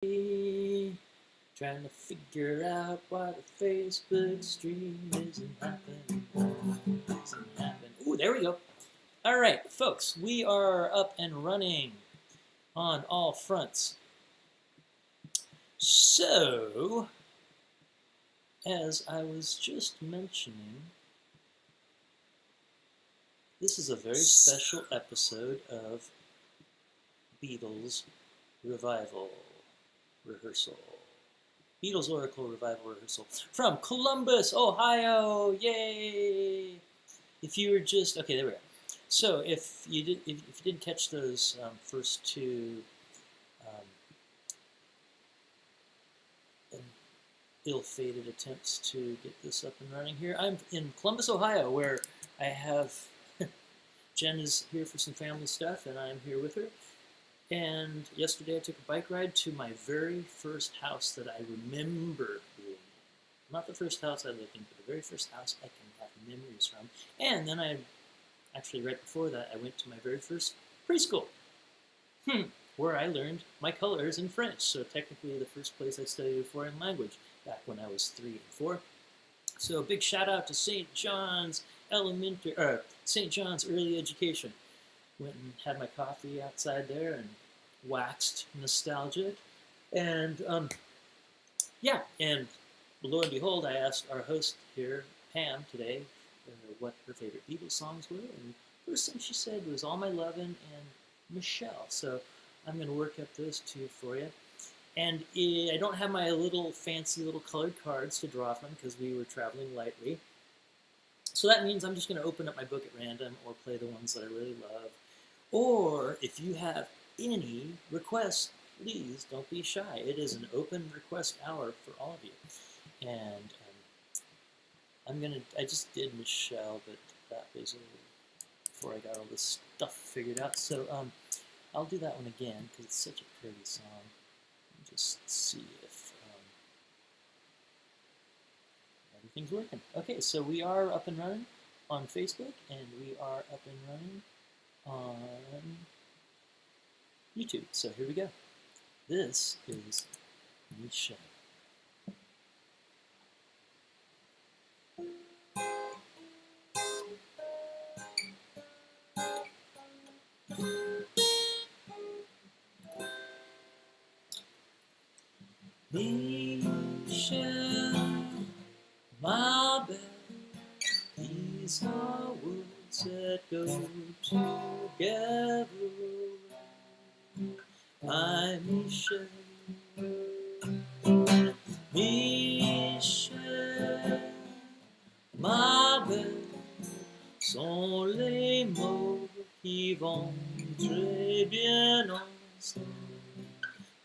Trying to figure out why the Facebook stream isn't happening. Ooh, there we go. All right, folks, we are up and running on all fronts. So, as I was just mentioning, this is a very special episode of Beatles Revival Rehearsal. Beatles Oracle Revival Rehearsal from Columbus, Ohio. Yay! If you were just okay, there we go. So if you didn't catch those first two ill-fated attempts to get this up and running here, I'm in Columbus, Ohio, where I have Jen is here for some family stuff, and I'm here with her. And yesterday I took a bike ride to my very first house that I remember being in. Not the first house I lived in, but the very first house I can have memories from. And then actually right before that, I went to my very first preschool, where I learned my colors in French. So technically the first place I studied a foreign language back when I was 3 and 4. So big shout out to St. John's St. John's Early Education. Went and had my coffee outside there and waxed nostalgic. And yeah, and lo and behold, I asked our host here, Pam, today, what her favorite Beatles songs were. And the first thing she said was All My Lovin' and Michelle. So I'm going to work up those two for you. And I don't have my little fancy little colored cards to draw from because we were traveling lightly. So that means I'm just going to open up my book at random or play the ones that I really love. Or if you have any requests, please don't be shy. It is an open request hour for all of you. And I just did Michelle, but that was before I got all this stuff figured out. So I'll do that one again because it's such a pretty song. Just see if everything's working. Okay, so we are up and running on Facebook, and we are up and running on YouTube. So here we go. This is Michelle. Michelle, my belle, these are words that go together. My Michelle, Michelle, ma belle, sont les mots qui vont très bien ensemble.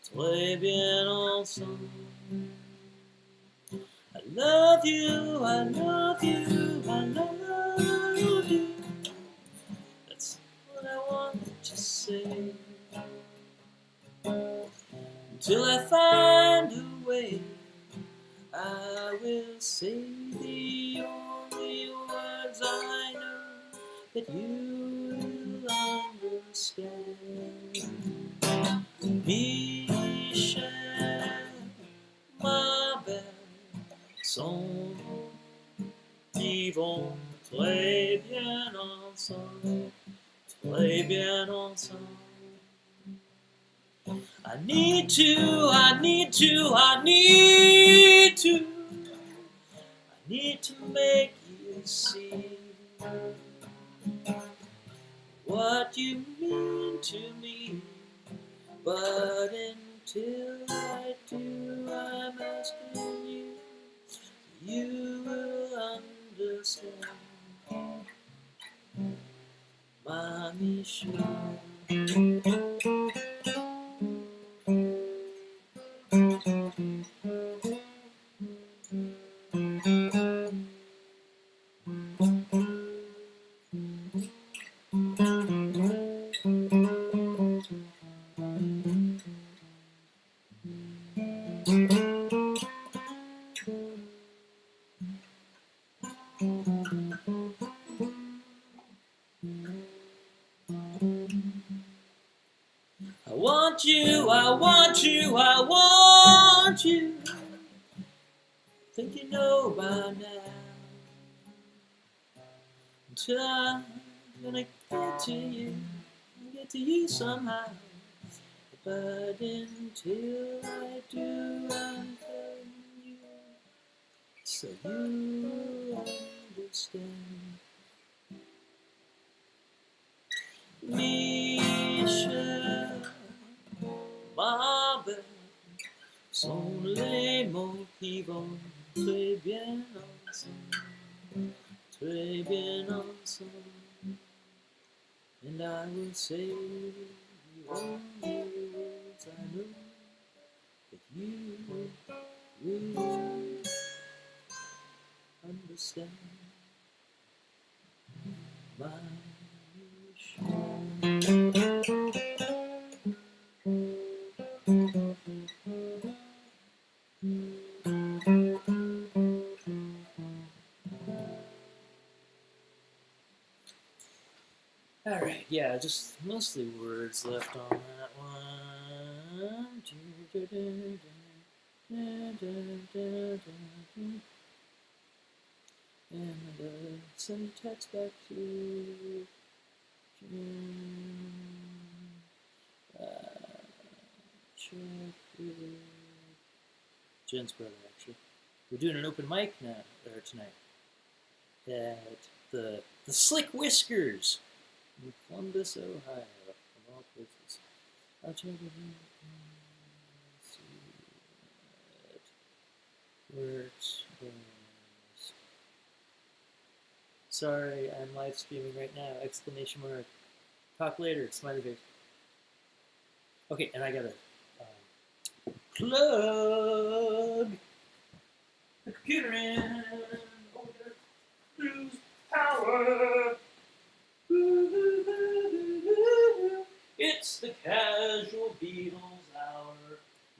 Très bien ensemble. I love you, I love you, I love you. That's what I want to say. Until I find a way, I will say the only words I know that you will understand. Michelle, ma belle, sont qui vont très bien ensemble, très bien ensemble. I need to make you see what you mean to me. But until I do, I'm asking you, you will understand. My Michelle. I want you, I want you. Think you know by now. Until I'm gonna get to you somehow. But until I do, I'm telling you, so you understand. Michel, ma belle, sont les mots qui vont très bien ensemble, très bien ensemble. And I will say the only words I know that you will understand. My Alright, yeah, just mostly words left on that one. And send a text back to Jen's brother, actually. We're doing an open mic now, or tonight, at the Slick Whiskers in Columbus, Ohio, of all places. I'll check it out. See where it works. Sorry, I'm live streaming right now! Exclamation mark. Talk later. Smiley face. Okay, and I gotta plug the computer in. Oh, we gotta lose power. It's the Casual Beatles Hour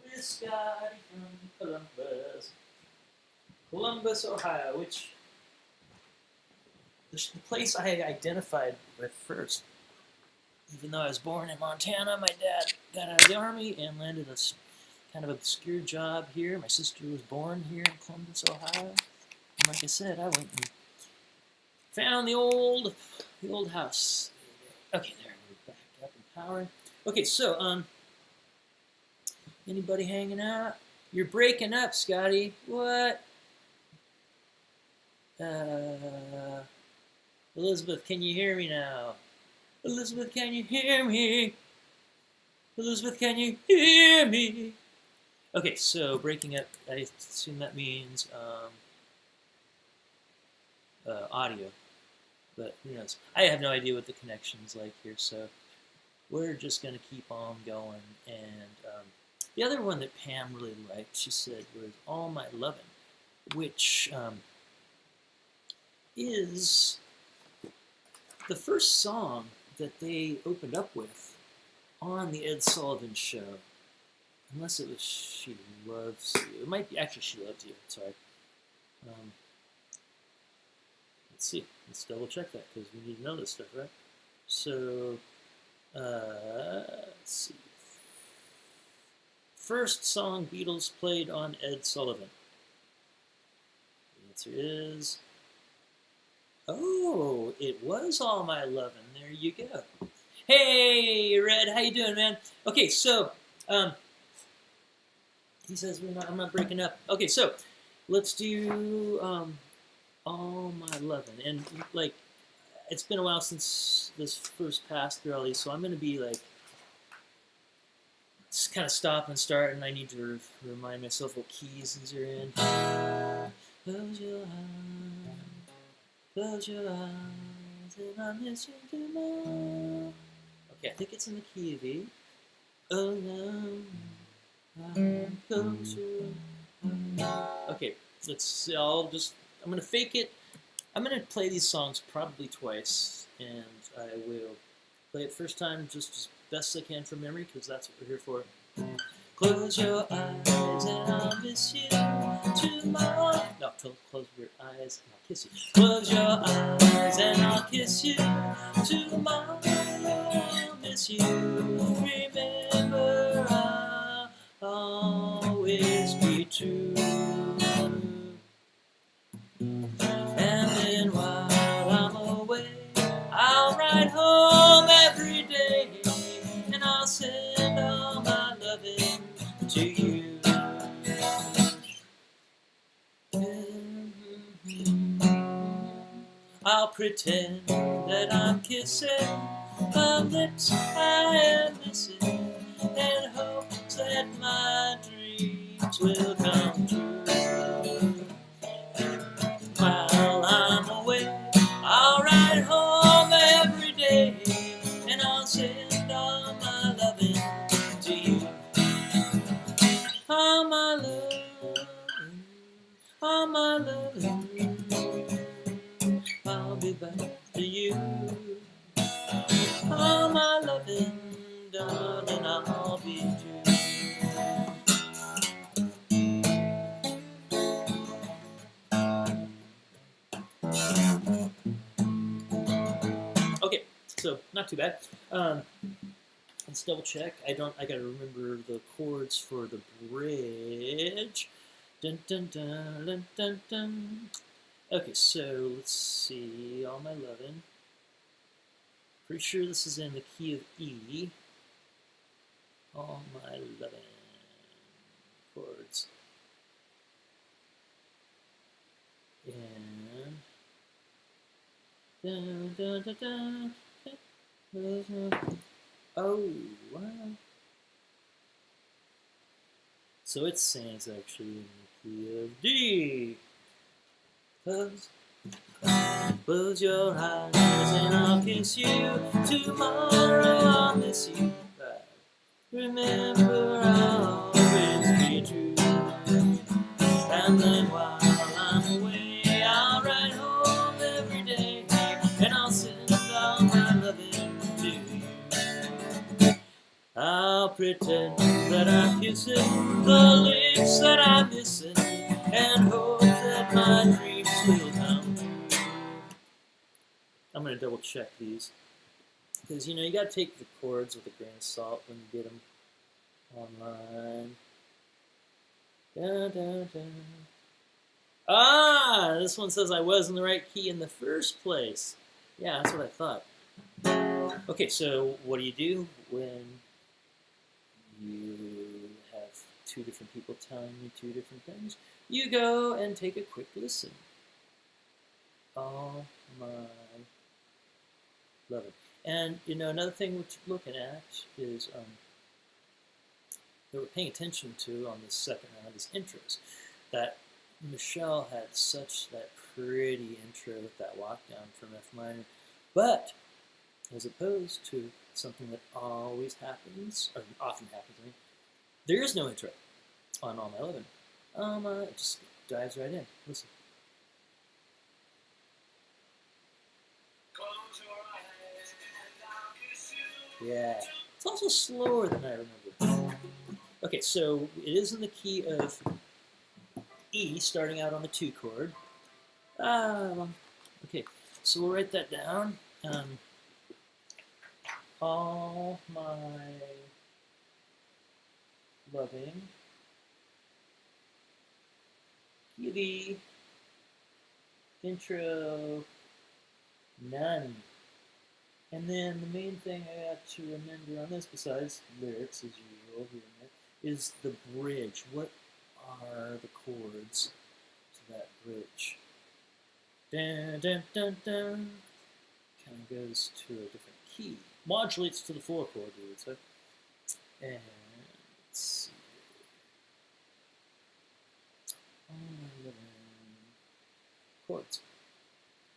with Scotty from Columbus, Ohio, which the place I identified with first. Even though I was born in Montana, my dad got out of the Army and landed a kind of obscure job here. My sister was born here in Columbus, Ohio. And like I said, I went and found the old house. Okay, there, we're back up and powering. Okay, so, anybody hanging out? You're breaking up, Scotty. What? Elizabeth, can you hear me now? Elizabeth, can you hear me? Elizabeth, can you hear me? Okay, so breaking up, I assume that means audio, but who knows? I have no idea what the connection's like here, so we're just going to keep on going. And the other one that Pam really liked, she said, was All My Lovin', which is the first song that they opened up with on the Ed Sullivan Show. Unless it was She Loves You. It might be, actually, She Loves You, sorry. Let's see, let's double check that, because we need to know this stuff, right? So, let's see. First song Beatles played on Ed Sullivan. The answer is... Oh, it was All My Lovin'. There you go. Hey, Red, how you doing, man? Okay, so he says I'm not breaking up. Okay, so let's do All My Lovin', and like it's been a while since this first passed through all these, so I'm gonna be like just kind of stop and start, and I need to remind myself what keys these are in. Close your eyes. Close your eyes and I miss you tomorrow. Okay, I think it's in the key of E. Oh no, I'm closer. Okay, I'm gonna fake it. I'm gonna play these songs probably twice, and I will play it first time just as best I can from memory, because that's what we're here for. Close your eyes and I'll miss you tomorrow. No, close your eyes and I'll kiss you. Close your eyes and I'll kiss you tomorrow. I'll miss you. Remember, always be true. And then while I'm away, I'll ride home every day, and I'll send all my loving to you. I'll pretend that I'm kissing the lips I am missing, and hope that my dreams will come true. While I'm away, I'll ride home every day, and I'll send all my loving to you. All my loving, all my loving, I'll be back to you. All my loving, darling, I'll be true. Okay, so not too bad. Let's double check. I gotta remember the chords for the bridge. Dun dun dun dun dun dun. Okay, so let's see. All my lovin'. Pretty sure this is in the key of E. All my lovin' chords. And dun dun dun dun. Oh, wow. So it's saying it's actually in the key of D. Close your eyes and I'll kiss you. Tomorrow I'll miss you. But remember I'll always be true. And then while I'm away, I'll ride home every day, and I'll send all my loving to you. I'll pretend that I'm kissing the lips that I'm missing, and hope that my dreams will come true. I'm going to double check these, because you got to take the chords with a grain of salt when you get them online. Dun, dun, dun. Ah, this one says I was in the right key in the first place. Yeah, that's what I thought. Okay, so what do when you have two different people telling you two different things? You go and take a quick listen. All my loving. And another thing we're looking at is that we're paying attention to on this second round is intros. That Michelle had such that pretty intro with that walk down from F minor, but as opposed to something that always happens, or often happens to me, there is no intro on All My Lovin'. It just dives right in. Listen. Yeah, it's also slower than I remember. Okay, so it is in the key of E, starting out on the 2 chord. Okay, so we'll write that down. All my loving, key of E, intro, none. And then the main thing I got to remember on this, besides lyrics as usual, is the bridge. What are the chords to that bridge? Dun dun dun dun. Kind of goes to a different key. Modulates to the 4 chord, we would say. And let's see. Chords.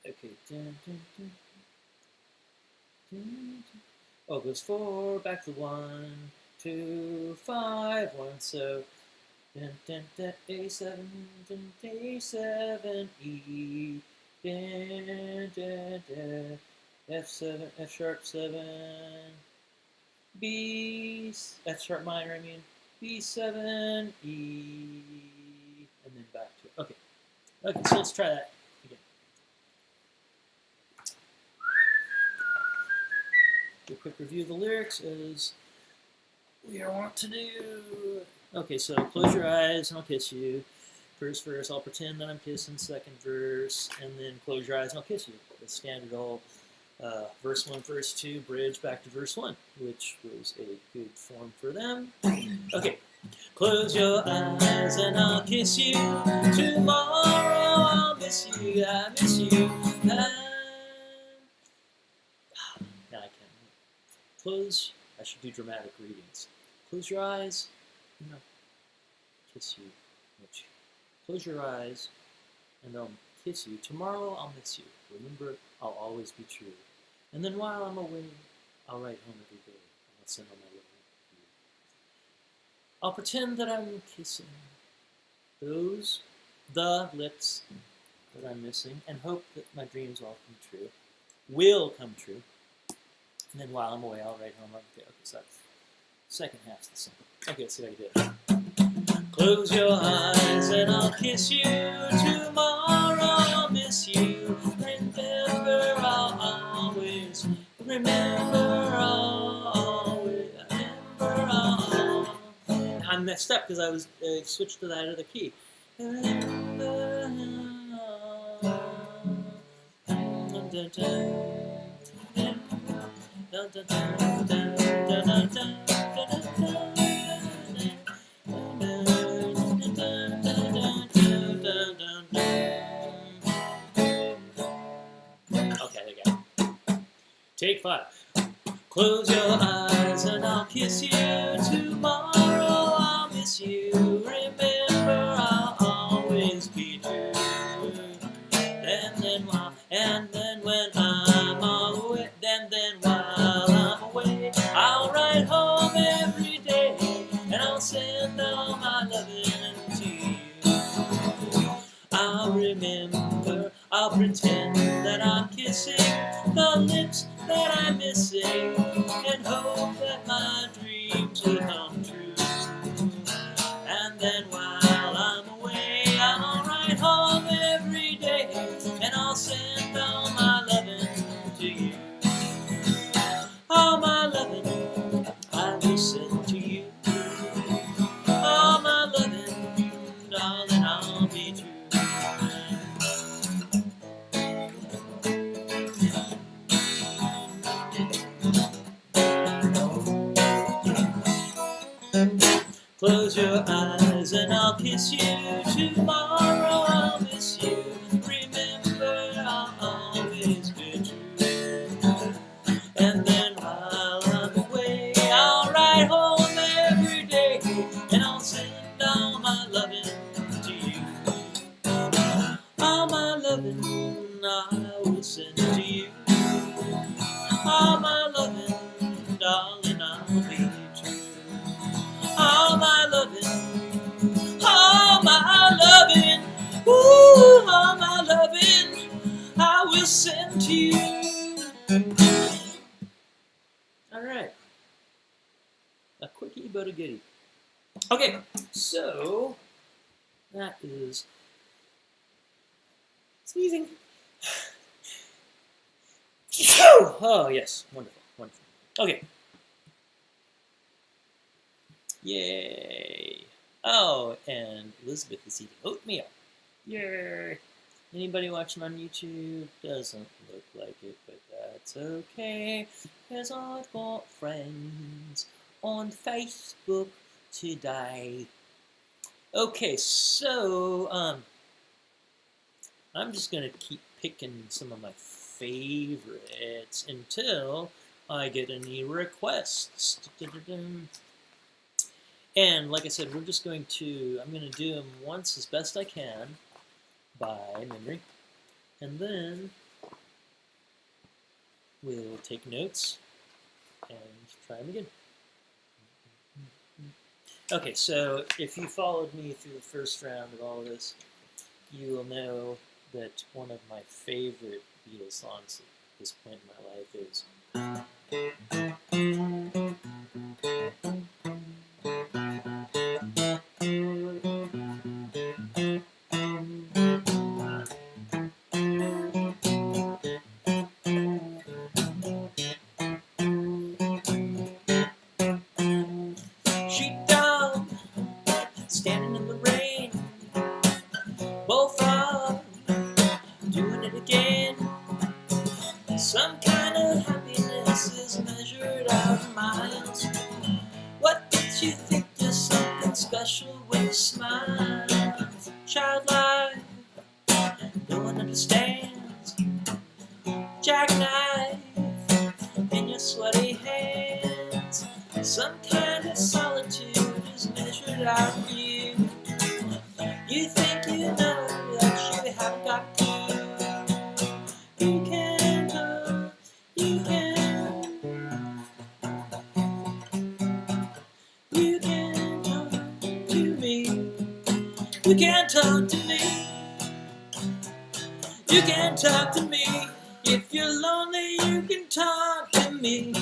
Okay. Dun dun dun. Oh, it goes 4, back to 1, 2, 5, 1. So dun, dun, dun, A7, dun, A7, E, dun, dun, dun, F7, F sharp 7, B, F sharp minor, I mean, B7, E, and then back to it. Okay. Okay, so let's try that again. Do a quick review of the lyrics as we are wont to do. Okay, so close your eyes and I'll kiss you. First verse, I'll pretend that I'm kissing. Second verse, and then close your eyes and I'll kiss you. The standard old verse 1, verse 2, bridge back to verse 1, which was a good form for them. Okay, close your eyes and I'll kiss you. Tomorrow I'll miss you. I miss you. Now I can close. I should do dramatic readings. Close your eyes and I'll kiss you. Close your eyes and I'll kiss you. Tomorrow I'll miss you. Remember, I'll always be true. And then while I'm away, I'll write home every day. I'll send all my love to you. I'll pretend that I'm kissing the lips that I'm missing, and hope that my dreams all come true, will come true. And then while I'm away, I'll write home every day. Okay, so that's second half's the same. Okay, let's see how you did it. Close your eyes and I'll kiss you. Tomorrow I'll miss you. Remember, I'll always remember. I messed up because I was switched to that other key. Okay, there you go. Take 5. Close your eyes and I'll kiss you. Tomorrow I'll miss you. Remember, I'll always be true. And then when I'm away, while I'm away, I'll write home every day, and I'll send all my loving to you. I'll remember, I'll pretend that I'm kissing the lips that I'm missing, and hope that my dreams will come true. And then while I'm away, I'll write home every day, and I'll send all my loving to you. All my loving, I will send to you. All my loving, darling, I'll be true. Close your eyes and I'll kiss you. Tomorrow I'll miss you. Remember, I'll always be true. And then while I'm away, I'll write home every day, and I'll send all my loving to you. All my loving I will send to you. All my loving, darling, I'll be true. All my loving, ooh, all my loving, I will send to you. All right, a quickie but a goodie. Okay, so that is sneezing. Oh yes, wonderful, wonderful. Okay. Yay! Oh, and Elizabeth is eating oatmeal. Yay! Anybody watching on YouTube? Doesn't look like it, but that's okay, because I've got friends on Facebook today. Okay, so, I'm just going to keep picking some of my favorites until I get any requests. And like I said, I'm going to do them once as best I can by memory, and then we'll take notes and try them again. Okay, so if you followed me through the first round of all of this, you will know that one of my favorite Beatles songs at this point in my life is with a smile, childlike, no one understands. Jackknife in your sweaty hands. Some kind of solitude is measured out in you. You think you know that you haven't got a clue. You can talk, you can talk to me. You can talk to me. You can talk to me. If you're lonely, you can talk to me.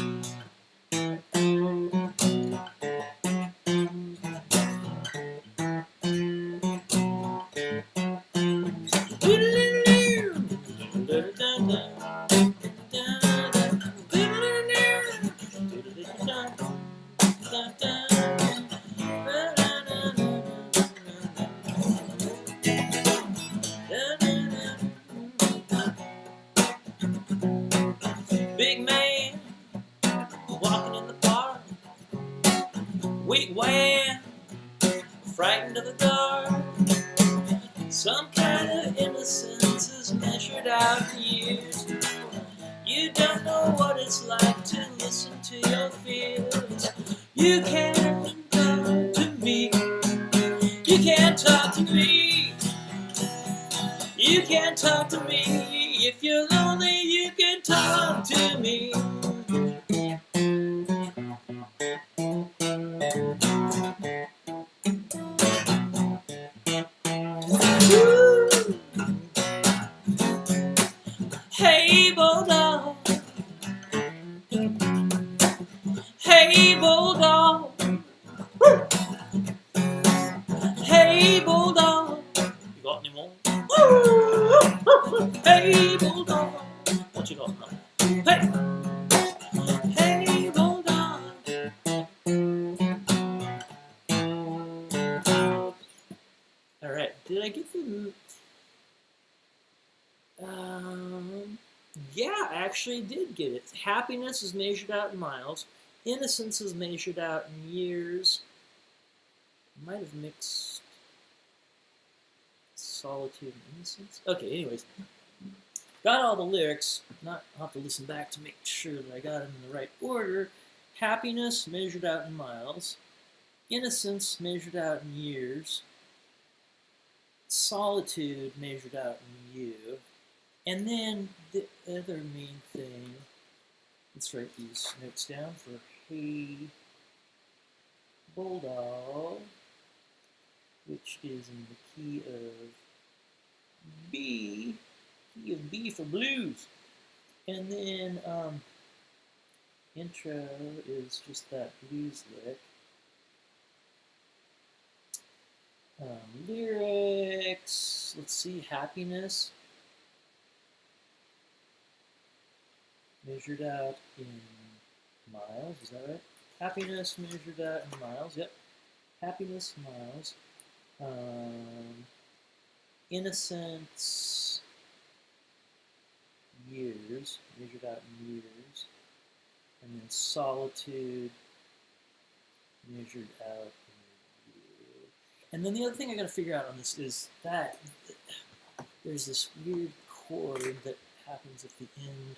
Big man walking in the park, weak wham, frightened of the dark. Some kind of innocence is measured out in years. You don't know what it's like to listen to your fears. You can't talk to me. You can't talk to me. You can't talk to me. If you're lonely, you can talk to me. Woo! Hey, bulldog. Hey, bulldog. Woo! Hey, bulldog. You got any more? Woo! Hey, bulldog. What you got now? Hey! Hey, bulldog. Alright, did I get the... yeah, I actually did get it. Happiness is measured out in miles. Innocence is measured out in years. Might have mixed solitude and innocence. Okay, anyways. Got all the lyrics. I'll have to listen back to make sure that I got them in the right order. Happiness measured out in miles. Innocence measured out in years. Solitude measured out in you. And then the other main thing, let's write these notes down for Hey Bulldog, which is in the key of B, key of B for blues. And then intro is just that blues lick. Lyrics, let's see, happiness. Measured out in miles, is that right? Happiness measured out in miles, yep. Happiness, miles. Innocence, years, measured out in years. And then solitude, measured out in years. And then the other thing I gotta figure out on this is that there's this weird chord that happens at the end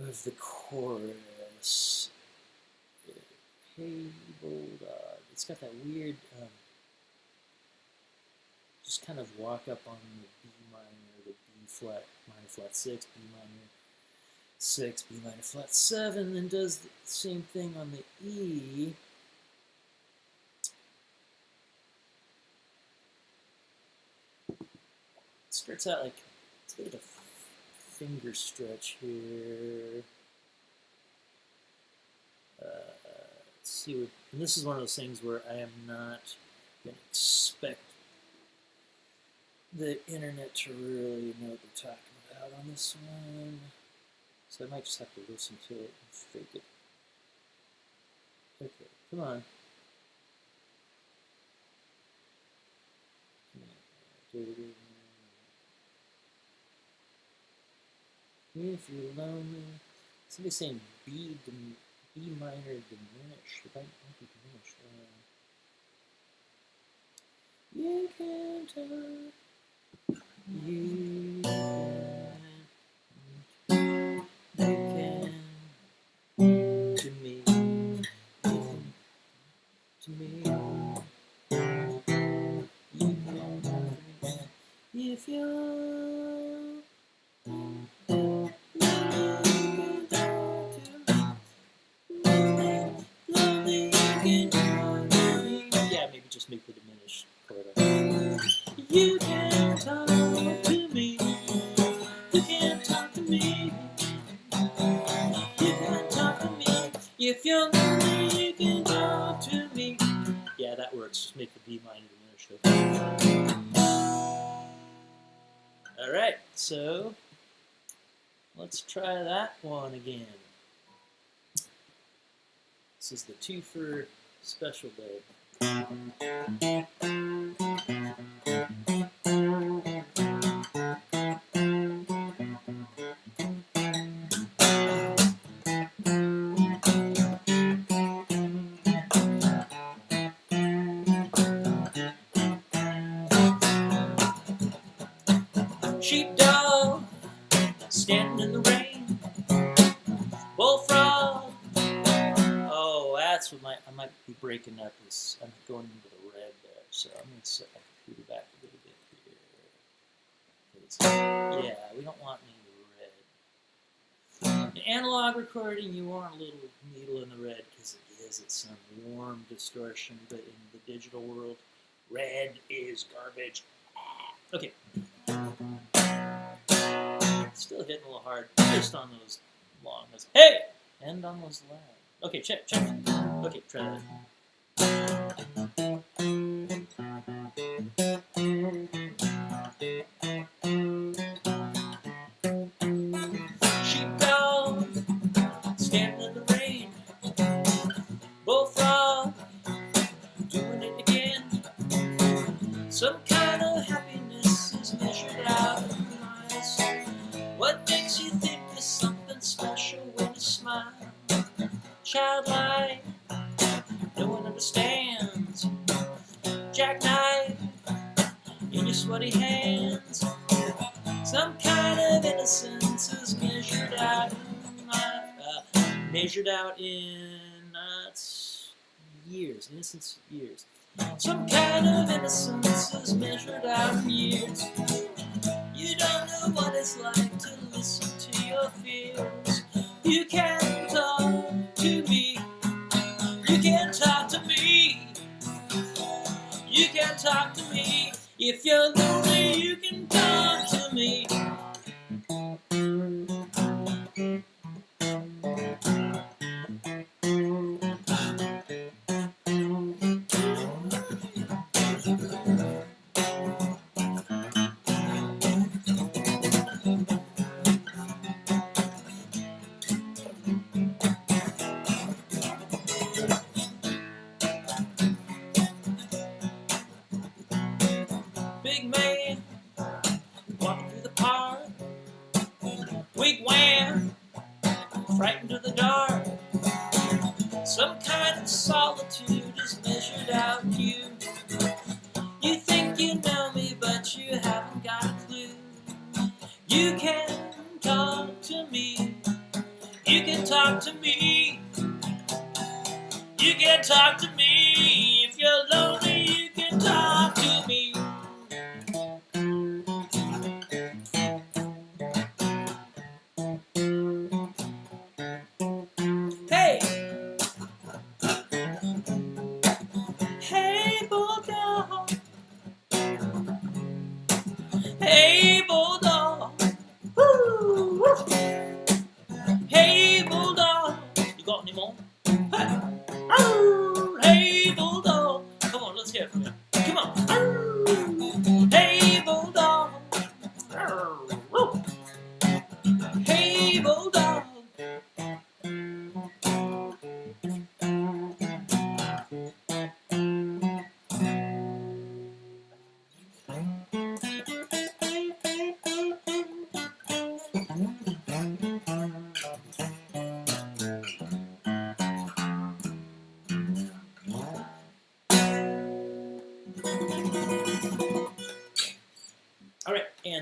of the chorus. Hey, bulldog. It's got that weird, just kind of walk up on the B minor, the B flat, minor flat 6, B minor 6, B minor flat 7, then does the same thing on the E. It starts out like, it's a bit of a finger stretch here. Let's see what, and this is one of those things where I am not going to expect the internet to really know what they're talking about on this one. So I might just have to listen to it and fake it. Okay, come on. If you're lonely, somebody's saying B minor diminished. It might be diminished. You can talk. You can to me. To me. You can if you're yeah, maybe just make the diminished chord up. You can talk to me. You can talk to me. You can talk to me. If you're lonely, you can talk to me. Yeah, that works. Just make the B minor diminished. Alright, so let's try that one again. This is the twofer special day. Sheepdog, standing in the rain. Bullfrog. Oh, that's what I might be breaking up. Is I'm going into the red there, so I'm going to set my computer back a little bit here. Yeah, we don't want any red. In analog recording, you want a little needle in the red because it gives it some warm distortion, but in the digital world, red is garbage. Okay. Still hitting a little hard, just on those long ones. Hey! And on those loud. Okay, check. Okay, try that. Sheepdog, standing in the rain. Bullfrog, doing it again. Some kind of happiness is measured out in miles. What makes you think there's something special when you smile? Childlike, no one understands. Jackknife in your sweaty hands. Some kind of innocence is measured out in years. Innocence years. Some kind of innocence is measured out in years. You don't know what it's like to listen to your fears. You can talk to me. You can talk to me. You can talk to me. If you're lonely, you can talk to me. Big man walking through the park. Wigwam, frightened to the dark. Some kind of solitude is measured out in you. You think you know me, but you haven't got a clue. You can talk to me. You can talk to me. You can talk to me. If you're lonely, you can talk to me. Hey!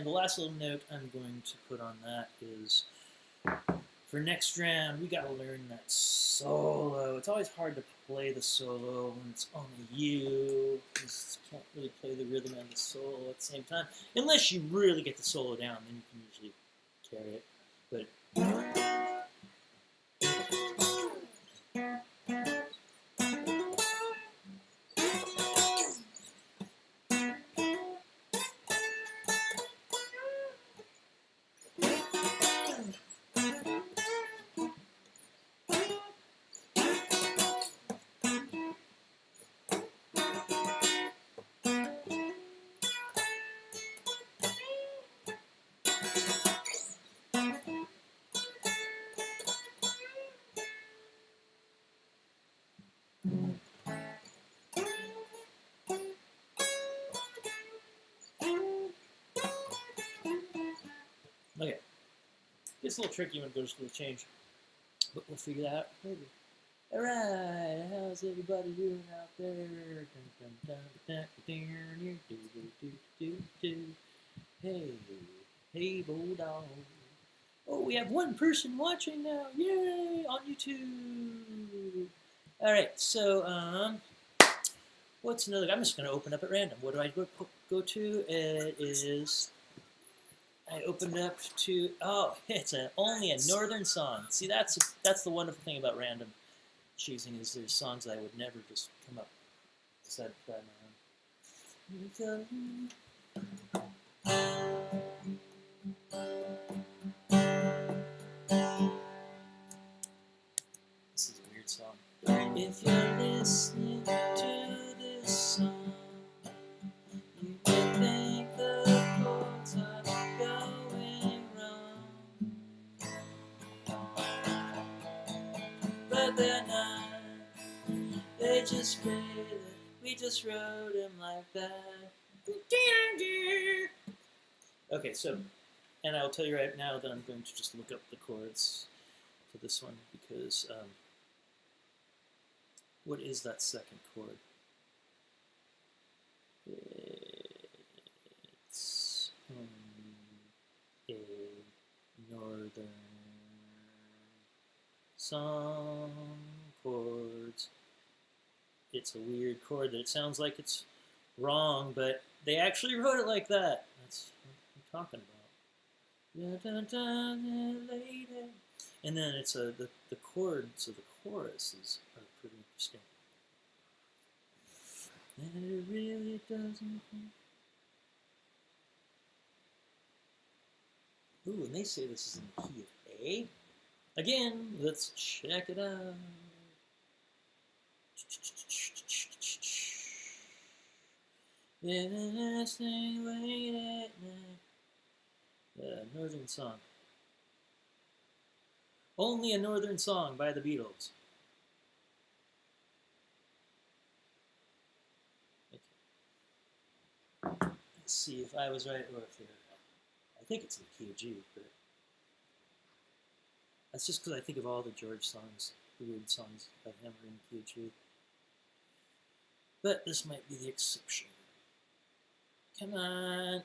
And the last little note I'm going to put on that is, for next round, we gotta learn that solo. It's always hard to play the solo when it's only you. You just can't really play the rhythm and the solo at the same time. Unless you really get the solo down, then you can usually carry it. But okay, it's a little tricky when it goes to the change, but we'll figure that out later. All right, how's everybody doing out there? Hey, hey, bulldog. Oh, we have one person watching now. Yay, on YouTube. All right, so what's another? I'm just going to open up at random. What do I go to? It is. I opened up to. Oh, it's only a northern song. See, that's the wonderful thing about random choosing is there's songs I would never just come up decide to try my own. This is a weird song. If you're listening to this song, you may think the chords are going wrong, but they're not. They just fit it. We just wrote them like that. Okay, so, and I'll tell you right now that I'm going to just look up the chords to this one because what is that second chord? It's a northern song chords. It's a weird chord that it sounds like it's wrong, but they actually wrote it like that. That's what I'm talking about. And then it's the chords of the choruses are pretty interesting. And it really doesn't. Ooh, and they say this is in the key of A. Again, let's check it out. Late at night. Northern Song. Only a Northern Song by the Beatles. Okay. Let's see if I was right or if they're I think it's in the key of G, but that's just because I think of all the George songs, the weird songs by him are in the key of G. But this might be the exception. Come on.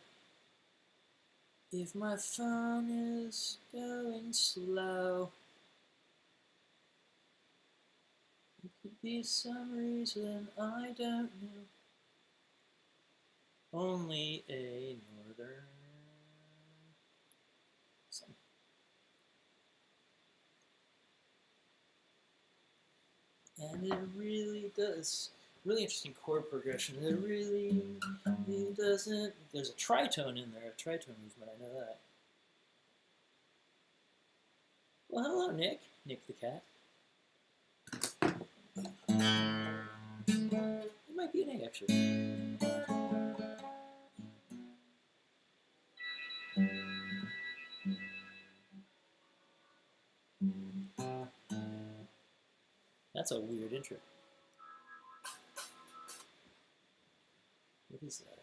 If my phone is going slow, it could be some reason I don't know. Only a northern song. And it really does. Really interesting chord progression. It really doesn't. There's a tritone in there, a tritone movement. I know that. Well, hello, Nick. Nick the cat. It might be an A, actually. That's a weird intro. What is that?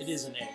It is an A.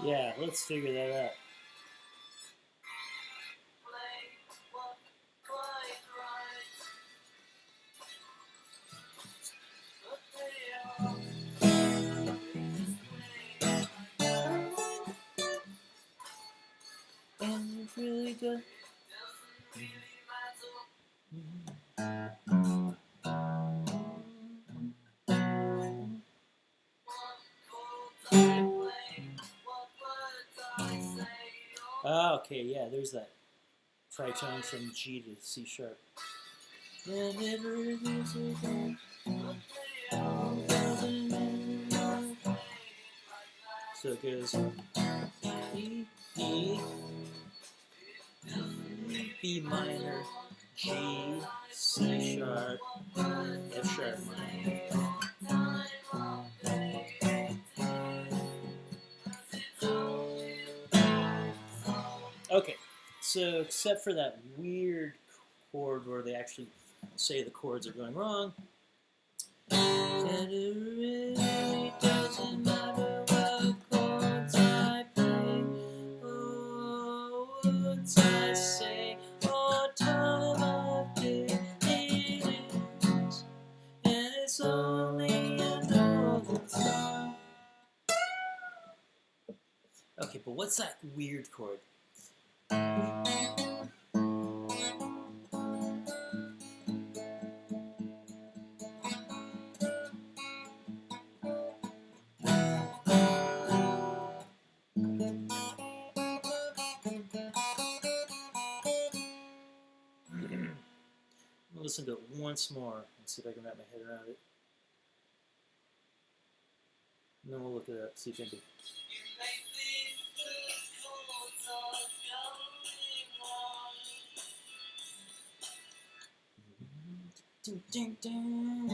Yeah, let's figure that out. And it really does. Ah, okay, yeah, there's that tritone from G to C sharp. And it really does. So it goes E, E, B minor, G, C sharp, F sharp minor. Okay, so except for that weird chord where they actually say the chords are going wrong, and it really doesn't matter what chords I play, or words I say, or time of day it is, and it's only another song. Okay, but what's that weird chord? I'll listen to it once more and see if I can wrap my head around it. And then we'll look it up, see if I can. Ding, ding, ding.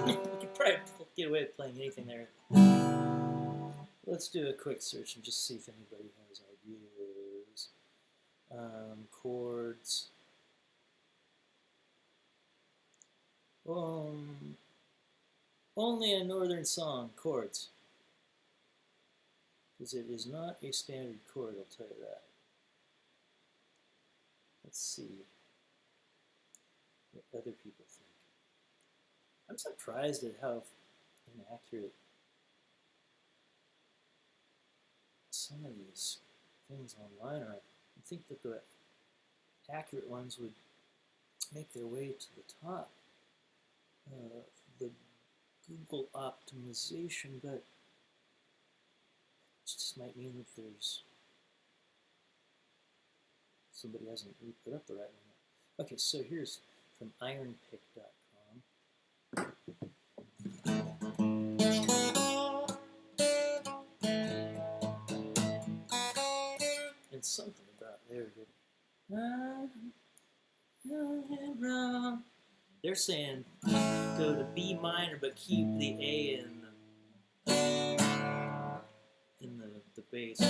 You could probably get away with playing anything there. Let's do a quick search and just see if anybody has ideas. Chords. Only a northern song, chords. Because it is not a standard chord, I'll tell you that. Let's see what other people think. I'm surprised at how inaccurate some of these things online are. I think that the accurate ones would make their way to the top of the Google optimization, but it just might mean that there's somebody hasn't really put up the right one. Okay, so here's from ironpick.com. And something about there good. They're saying go to B minor, but keep the A in the bass. It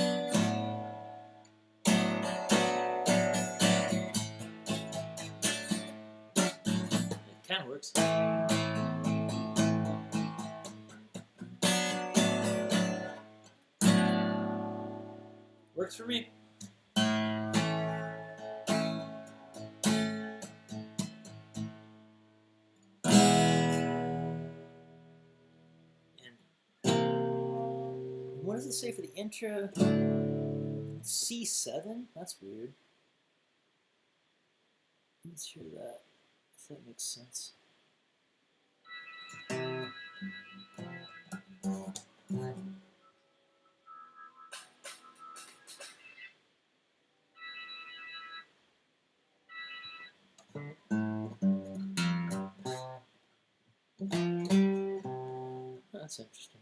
kind of works. Works for me. What does it say for the intro? C7? That's weird. Let's hear that, if that makes sense. That's interesting.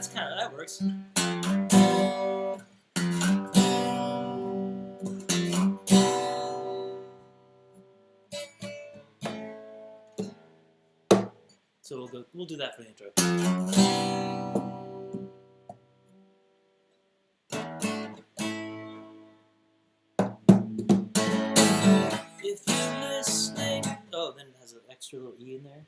That's kind of, that works. So we'll do that for the intro. If you're listening, oh, then it has an extra little E in there.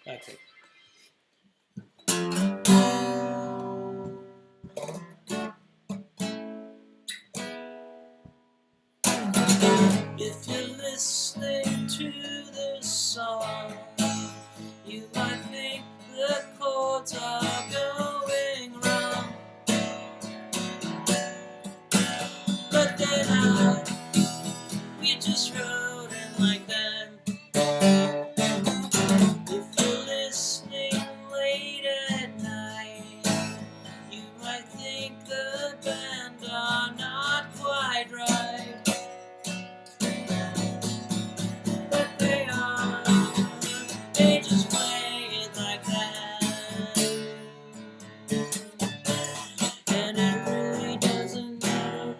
Okay. If you're listening to this song, you might think the chords are going wrong, but they're not. We just wrote it like that. If you're listening late at night, you might think the band are not quite right, but they are. They just play it like that. And it really doesn't matter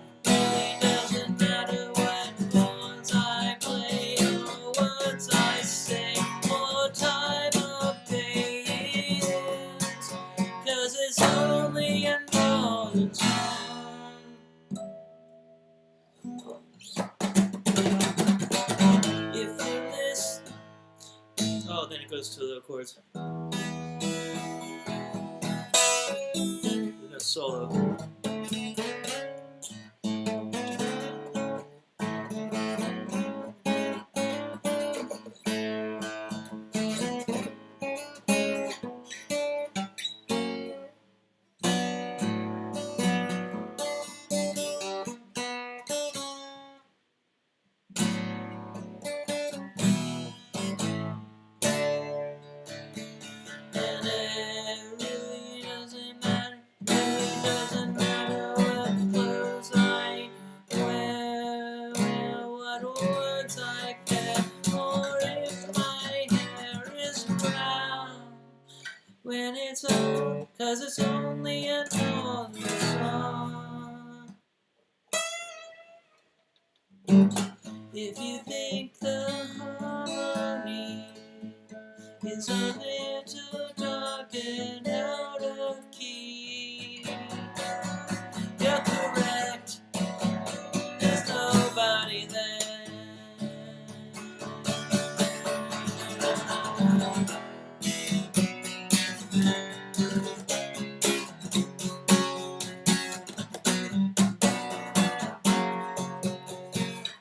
what chords I play or words I say or type of day it is, 'cause it's only an important song. If you listen, oh, then it goes to the chords. Then a solo. And it really doesn't matter what clothes I wear, what words I get, or if my hair is brown when it's on, 'cause it's only an ordinary song. If you think the harmony is a little dark and out of key, you're correct, there's nobody there.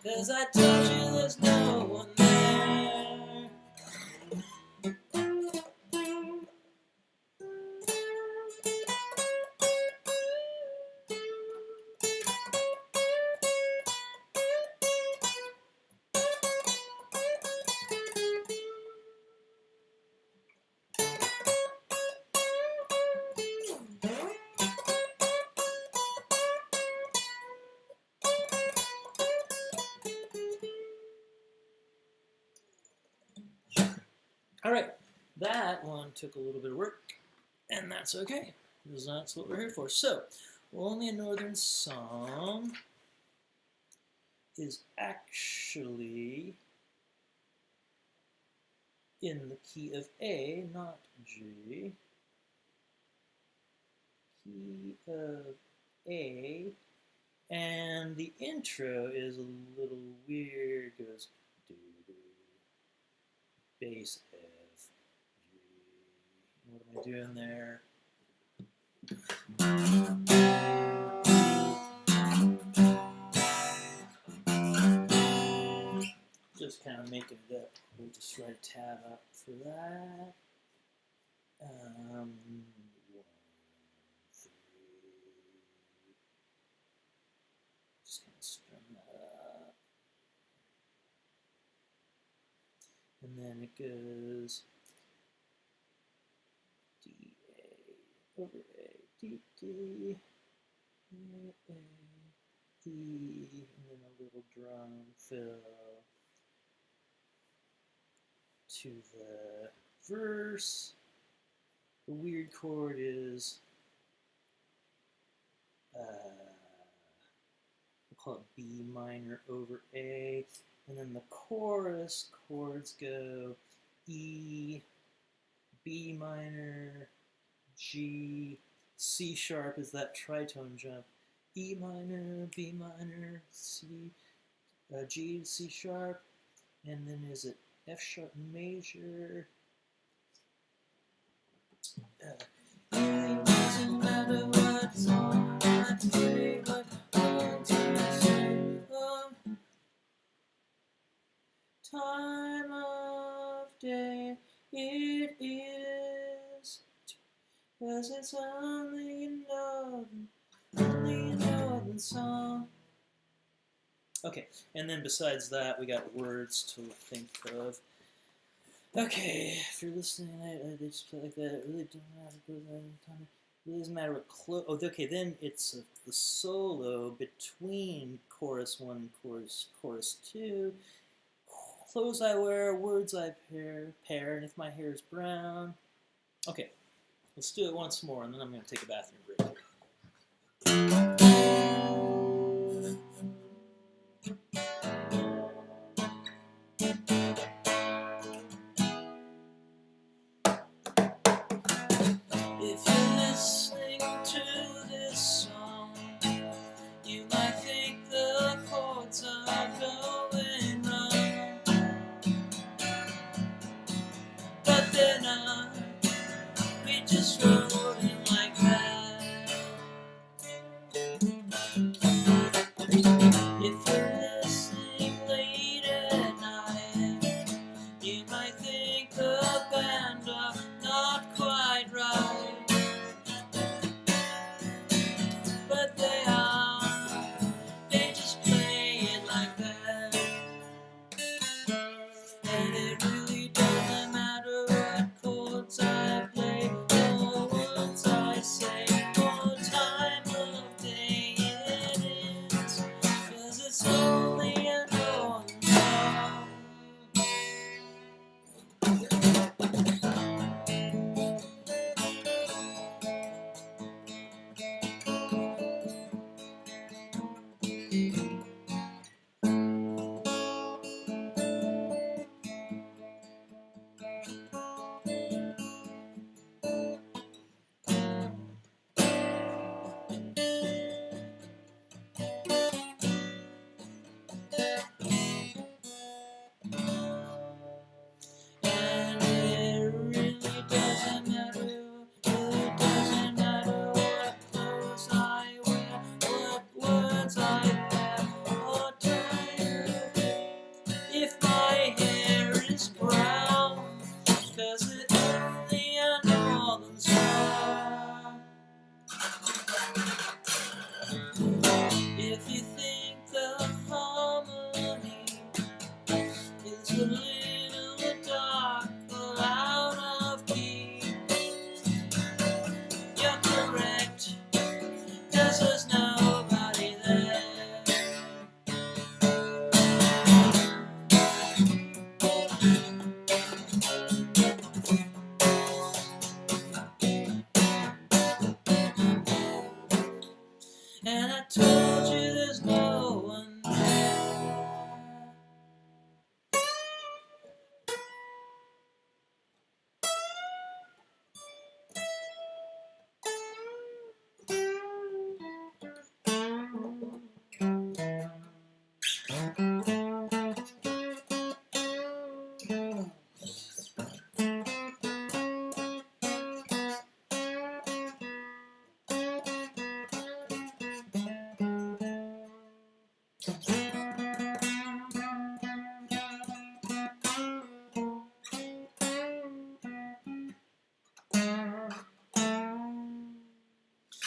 'Cause I told you there's no one there. Alright, that one took a little bit of work, and that's okay, because that's what we're here for. So, Only a Northern Song is actually in the key of A, not G. Key of A, and the intro is a little weird, it goes do, bass F, G. What am I doing there? Just kind of making it up. We'll just write a tab up for that. 1, 3. Just kind of strum that up. And then it goes D, A, over A, D, D, A, A, E, and then a little drum fill to the verse. The weird chord is, we'll call it B minor over A, and then the chorus chords go E, B minor, G, C sharp is that tritone jump, E minor, B minor, C, G, C sharp, and then is it F sharp major? It doesn't matter what's on my day, but one time of day it is, 'cause it's only a northern song. Okay, and then besides that, we got words to think of. Okay, if you're listening, they just play like that. It really doesn't matter. It really doesn't matter what okay, then it's the solo between chorus 1 and chorus 2. Clothes I wear, words I pair, and if my hair is brown. Okay, let's do it once more, and then I'm going to take a bathroom break. If you're listening to this song, you might think the chords are going wrong, but they're not. We just wrote it like that. If you're listening late at night, you might think the band are not quite right, but they are. They just play it like that. And it really doesn't matter what chords I play or words I say or time of day it is, 'cause it's only a northern song. And it really doesn't matter what clothes I wear, what words I have, or time. If my hair is brown, 'cause it's only a northern song. If you think the harmony is a little dark or out of key, you're correct, 'cause there's nobody there. And I told you there's no one there.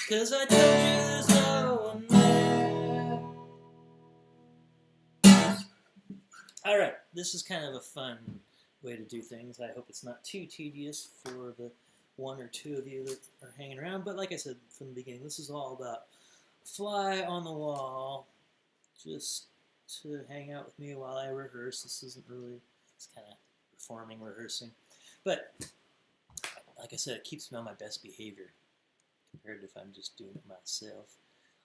Cause I told you there's no one there. Alright, this is kind of a fun way to do things. I hope it's not too tedious for the one or two of you that are hanging around. But like I said from the beginning, this is all about fly on the wall just to hang out with me while I rehearse. This isn't really, it's kind of performing, rehearsing. But like I said, it keeps me on my best behavior compared to if I'm just doing it myself.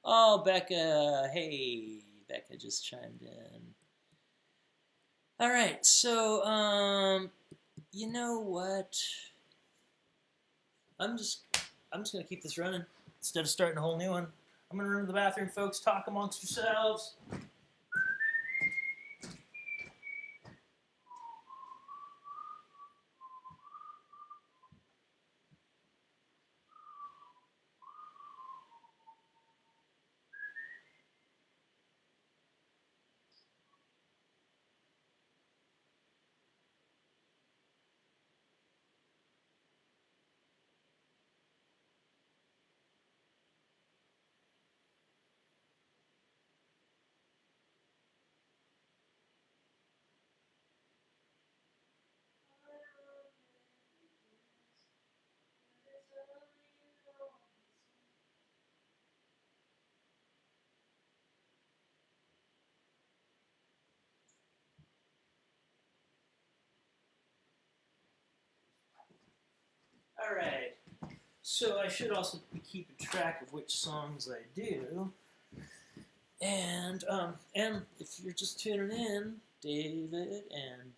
Oh, Becca, hey, Becca just chimed in. All right, so you know what? I'm just gonna keep this running instead of starting a whole new one. I'm gonna run to the bathroom, folks. Talk amongst yourselves. All right. So I should also be keeping track of which songs I do. And if you're just tuning in, David and